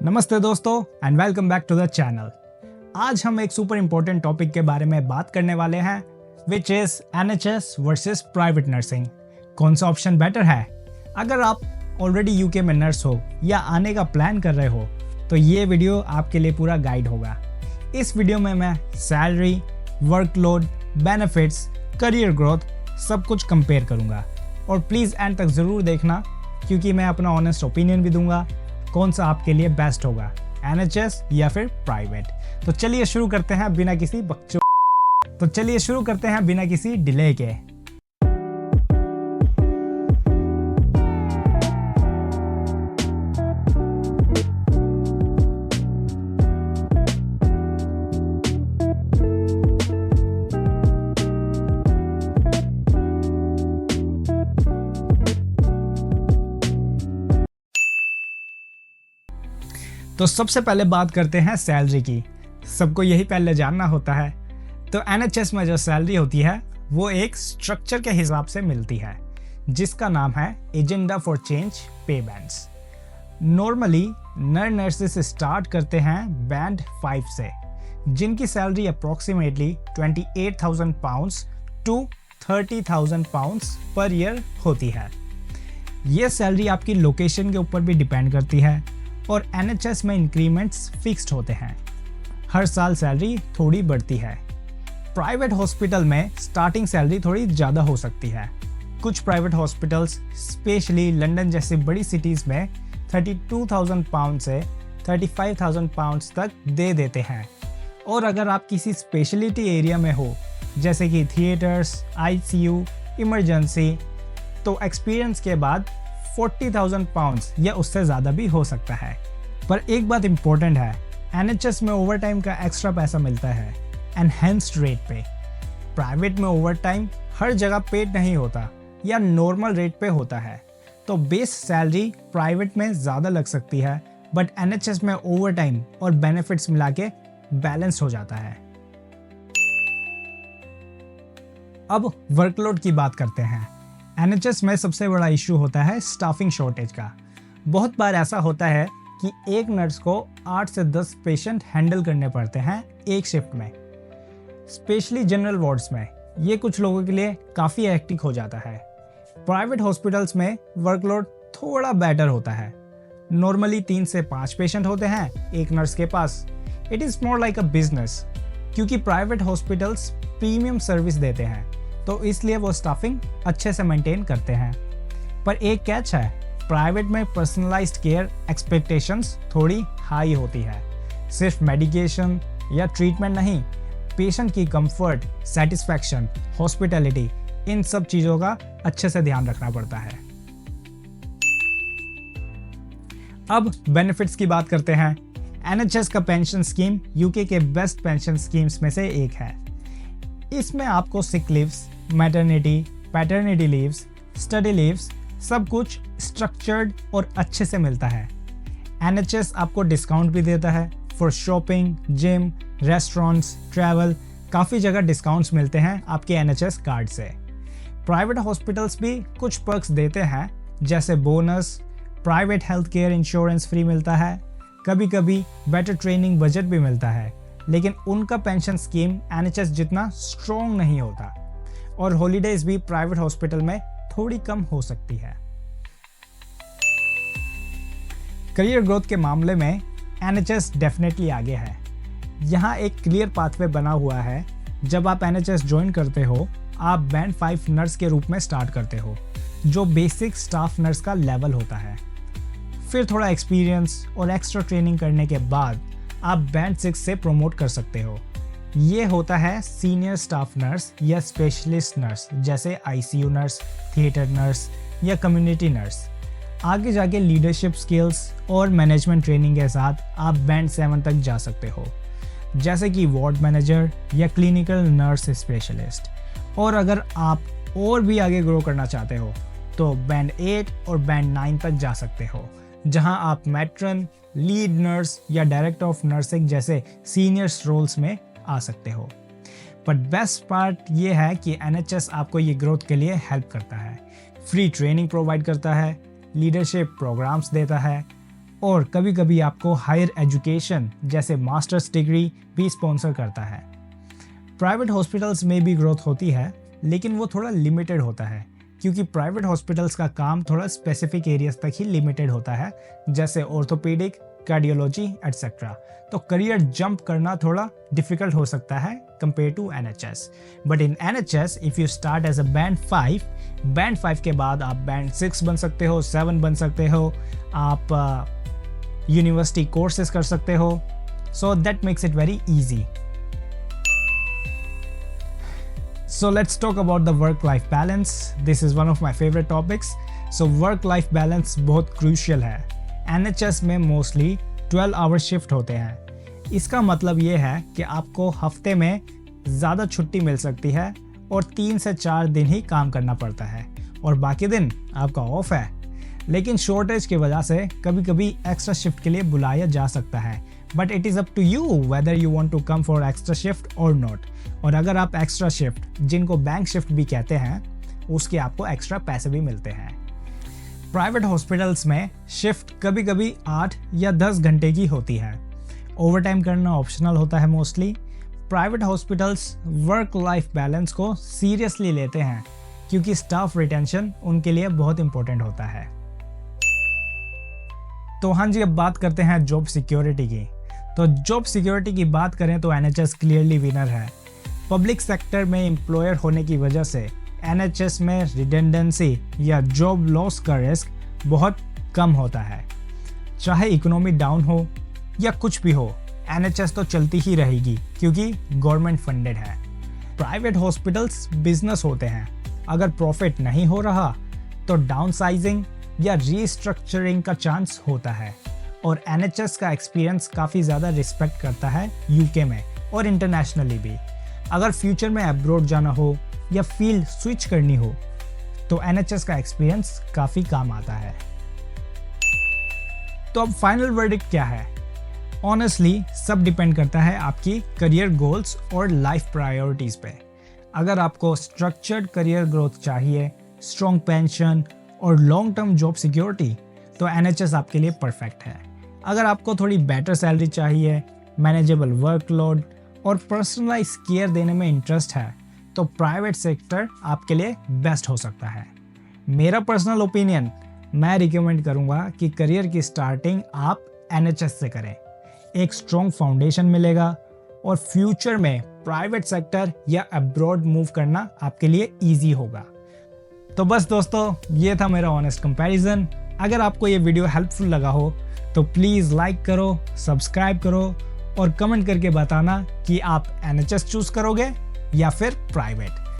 नमस्ते दोस्तों and welcome back to the channel. आज हम एक सुपर इम्पोर्टेंट टॉपिक के बारे में बात करने वाले हैं which is NHS versus private nursing. कौन सा ऑप्शन बेटर है? अगर आप ऑलरेडी यूके में नर्स हो या आने का प्लान कर रहे हो तो ये वीडियो आपके लिए पूरा गाइड होगा। इस वीडियो में मैं salary, workload, benefits, career growth सब कुछ कंपेयर करूंगा और प्लीज़ एंड तक ज़रूर देखना क्योंकि मैं अपना ऑनेस्ट ओपिनियन भी दूंगा कौन सा आपके लिए बेस्ट होगा, एनएचएस या फिर प्राइवेट। तो चलिए शुरू करते हैं बिना किसी डिले के। तो सबसे पहले बात करते हैं सैलरी की। सबको यही पहले जानना होता है। तो एनएचएस में जो सैलरी होती है वो एक स्ट्रक्चर के हिसाब से मिलती है जिसका नाम है agenda for change pay bands. Normally nurses start करते हैं बैंड 5 से, जिनकी salary approximately 28,000 pounds to 30,000 pounds per year होती है। ये सैलरी आपकी लोकेशन के ऊपर भी डिपेंड करती है और एनएचएस में इंक्रीमेंट्स फिक्स्ड होते हैं। हर साल सैलरी थोड़ी बढ़ती है। प्राइवेट हॉस्पिटल में स्टार्टिंग सैलरी थोड़ी ज़्यादा हो सकती है। कुछ प्राइवेट हॉस्पिटल्स स्पेशली लंदन जैसी बड़ी सिटीज़ में 32,000 पाउंड से 35,000 पाउंड्स तक दे देते हैं। और अगर आप किसी स्पेशलिटी एरिया में हो जैसे कि थिएटर्स, आईसीयू, इमरजेंसी, तो एक्सपीरियंस के बाद 40,000 पाउंड्स या उससे ज़्यादा भी हो सकता है। पर एक बात इम्पोर्टेंट है, एनएचएस में ओवरटाइम का एक्स्ट्रा पैसा मिलता है एनहेंस्ड रेट पे। प्राइवेट में ओवरटाइम हर जगह पेड नहीं होता या नॉर्मल रेट पे होता है, तो बेस सैलरी प्राइवेट में ज़्यादा लग सकती है बट एनएचएस में ओवरटाइम और बेनिफिट्स मिला के बैलेंस हो जाता है। अब वर्कलोड की बात करते हैं। एनएचएस में सबसे बड़ा इशू होता है स्टाफिंग शॉर्टेज का। बहुत बार ऐसा होता है कि एक नर्स को 8 से 10 पेशेंट हैंडल करने पड़ते हैं एक शिफ्ट में, स्पेशली जनरल वार्ड्स में। ये कुछ लोगों के लिए काफ़ी हेक्टिक हो जाता है। प्राइवेट हॉस्पिटल्स में वर्कलोड थोड़ा बेटर होता है। नॉर्मली 3 से 5 पेशेंट होते हैं एक नर्स के पास। It is more like a business, क्योंकि प्राइवेट हॉस्पिटल्स प्रीमियम सर्विस देते हैं तो इसलिए वो स्टाफिंग अच्छे से मेंटेन करते हैं। पर एक कैच है, प्राइवेट में पर्सनलाइज्ड केयर एक्सपेक्टेशंस थोड़ी हाई होती है। सिर्फ मेडिकेशन या ट्रीटमेंट नहीं, पेशेंट की कंफर्ट, सेटिस्फैक्शन, हॉस्पिटैलिटी, इन सब चीज़ों का अच्छे से ध्यान रखना पड़ता है। अब बेनिफिट्स की बात करते हैं। एनएचएस का पेंशन स्कीम यूके के बेस्ट पेंशन स्कीम्स में से एक है। इसमें आपको sick leaves, maternity, paternity leaves, study leaves सब कुछ स्ट्रक्चर्ड और अच्छे से मिलता है। एनएचएस आपको डिस्काउंट भी देता है for shopping, gym, restaurants, travel. काफ़ी जगह डिस्काउंट्स मिलते हैं आपके एनएचएस कार्ड से। प्राइवेट हॉस्पिटल्स भी कुछ पर्क्स देते हैं जैसे bonus, private health care insurance free मिलता है, कभी कभी बेटर ट्रेनिंग बजट भी मिलता है, लेकिन उनका पेंशन स्कीम एनएचएस जितना स्ट्रॉन्ग नहीं होता और हॉलीडेज भी प्राइवेट हॉस्पिटल में थोड़ी कम हो सकती है। करियर ग्रोथ के मामले में एनएचएस डेफिनेटली आगे है। यहाँ एक क्लियर पाथवे बना हुआ है। जब आप एनएचएस ज्वाइन करते हो आप बैंड 5 नर्स के रूप में स्टार्ट करते हो, जो बेसिक स्टाफ नर्स का लेवल होता है। फिर थोड़ा एक्सपीरियंस और एक्स्ट्रा ट्रेनिंग करने के बाद आप बैंड 6 से प्रमोट कर सकते हो। ये होता है सीनियर स्टाफ नर्स या स्पेशलिस्ट नर्स जैसे आईसीयू नर्स, थिएटर नर्स या कम्युनिटी नर्स। आगे जाके लीडरशिप स्किल्स और मैनेजमेंट ट्रेनिंग के साथ आप बैंड 7 तक जा सकते हो जैसे कि वार्ड मैनेजर या क्लिनिकल नर्स स्पेशलिस्ट। और अगर आप और भी आगे ग्रो करना चाहते हो तो बैंड 8 और बैंड 9 तक जा सकते हो जहां आप मैट्रन, लीड नर्स या डायरेक्टर ऑफ नर्सिंग जैसे सीनियर्स रोल्स में आ सकते हो। पर बेस्ट पार्ट ये है कि एनएचएस आपको ये ग्रोथ के लिए हेल्प करता है। फ्री ट्रेनिंग प्रोवाइड करता है, लीडरशिप प्रोग्राम्स देता है और कभी कभी आपको हायर एजुकेशन जैसे मास्टर्स डिग्री भी स्पॉन्सर करता है। प्राइवेट हॉस्पिटल्स में भी ग्रोथ होती है, लेकिन वो थोड़ा लिमिटेड होता है क्योंकि प्राइवेट हॉस्पिटल्स का काम थोड़ा स्पेसिफिक एरियाज तक ही लिमिटेड होता है, जैसे ऑर्थोपेडिक, कार्डियोलॉजी एटसेट्रा। तो करियर जंप करना थोड़ा डिफिकल्ट हो सकता है compare to NHS. But in NHS if you start as a band 5 के बाद आप बैंड 6 बन सकते हो, 7 बन सकते हो, आप यूनिवर्सिटी कोर्सेज कर सकते हो। So that makes it very easy. So let's talk about the work-life balance. This is one of my favorite topics. So work-life balance बहुत crucial है। NHS में mostly 12-hour shift होते हैं। इसका मतलब ये है कि आपको हफ्ते में ज़्यादा छुट्टी मिल सकती है और 3 से 4 दिन ही काम करना पड़ता है और बाकी दिन आपका ऑफ है। लेकिन शॉर्टेज की वजह से कभी कभी एक्स्ट्रा शिफ्ट के लिए बुलाया जा सकता है, but it is up to you whether you want to come for extra shift और नॉट। और अगर आप एक्स्ट्रा शिफ्ट, जिनको बैंक शिफ्ट भी कहते हैं, उसके आपको एक्स्ट्रा पैसे भी मिलते हैं। प्राइवेट हॉस्पिटल्स में शिफ्ट कभी कभी 8 या 10 घंटे की होती है। ओवरटाइम करना ऑप्शनल होता है mostly. Private hospitals work life balance को सीरियसली लेते हैं क्योंकि स्टाफ रिटेंशन उनके लिए बहुत इंपॉर्टेंट होता है। तो हाँ जी, अब बात करते हैं जॉब सिक्योरिटी की। तो जॉब सिक्योरिटी की बात करें तो एनएचएस क्लियरली विनर है। पब्लिक सेक्टर में एम्प्लॉयर होने की वजह से एनएचएस में रिडेंडेंसी या जॉब लॉस का रिस्क बहुत कम होता है। चाहे इकोनॉमी डाउन हो या कुछ भी हो, एनएचएस तो चलती ही रहेगी क्योंकि गवर्नमेंट फंडेड है। प्राइवेट हॉस्पिटल्स बिजनेस होते हैं, अगर प्रॉफिट नहीं हो रहा तो डाउनसाइजिंग या रीस्ट्रक्चरिंग का चांस होता है। और एनएचएस का एक्सपीरियंस काफ़ी ज़्यादा रिस्पेक्ट करता है यूके में और इंटरनेशनली भी। अगर फ्यूचर में अब्रॉड जाना हो या फील्ड स्विच करनी हो तो एनएचएस का एक्सपीरियंस काफ़ी काम आता है। तो अब फाइनल वर्डिक्ट क्या है? ऑनेस्टली सब डिपेंड करता है आपकी करियर गोल्स और लाइफ प्रायोरिटीज़ पे। अगर आपको स्ट्रक्चर्ड करियर ग्रोथ चाहिए, स्ट्रॉन्ग पेंशन और लॉन्ग टर्म जॉब सिक्योरिटी, तो एनएचएस आपके लिए परफेक्ट है। अगर आपको थोड़ी बेटर सैलरी चाहिए, मैनेजेबल वर्कलोड और पर्सनलाइज केयर देने में इंटरेस्ट है, तो प्राइवेट सेक्टर आपके लिए बेस्ट हो सकता है। मेरा पर्सनल ओपिनियन, मैं रिकमेंड करूँगा कि करियर की स्टार्टिंग आप एनएचएस से करें। एक स्ट्रॉन्ग फाउंडेशन मिलेगा और फ्यूचर में प्राइवेट सेक्टर या अब्रॉड मूव करना आपके लिए ईजी होगा। तो बस दोस्तों, ये था मेरा ऑनेस्ट कंपैरिजन। अगर आपको ये वीडियो हेल्पफुल लगा हो तो प्लीज़ लाइक करो, सब्सक्राइब करो और कमेंट करके बताना कि आप एनएचएस चूज़ करोगे या फिर प्राइवेट।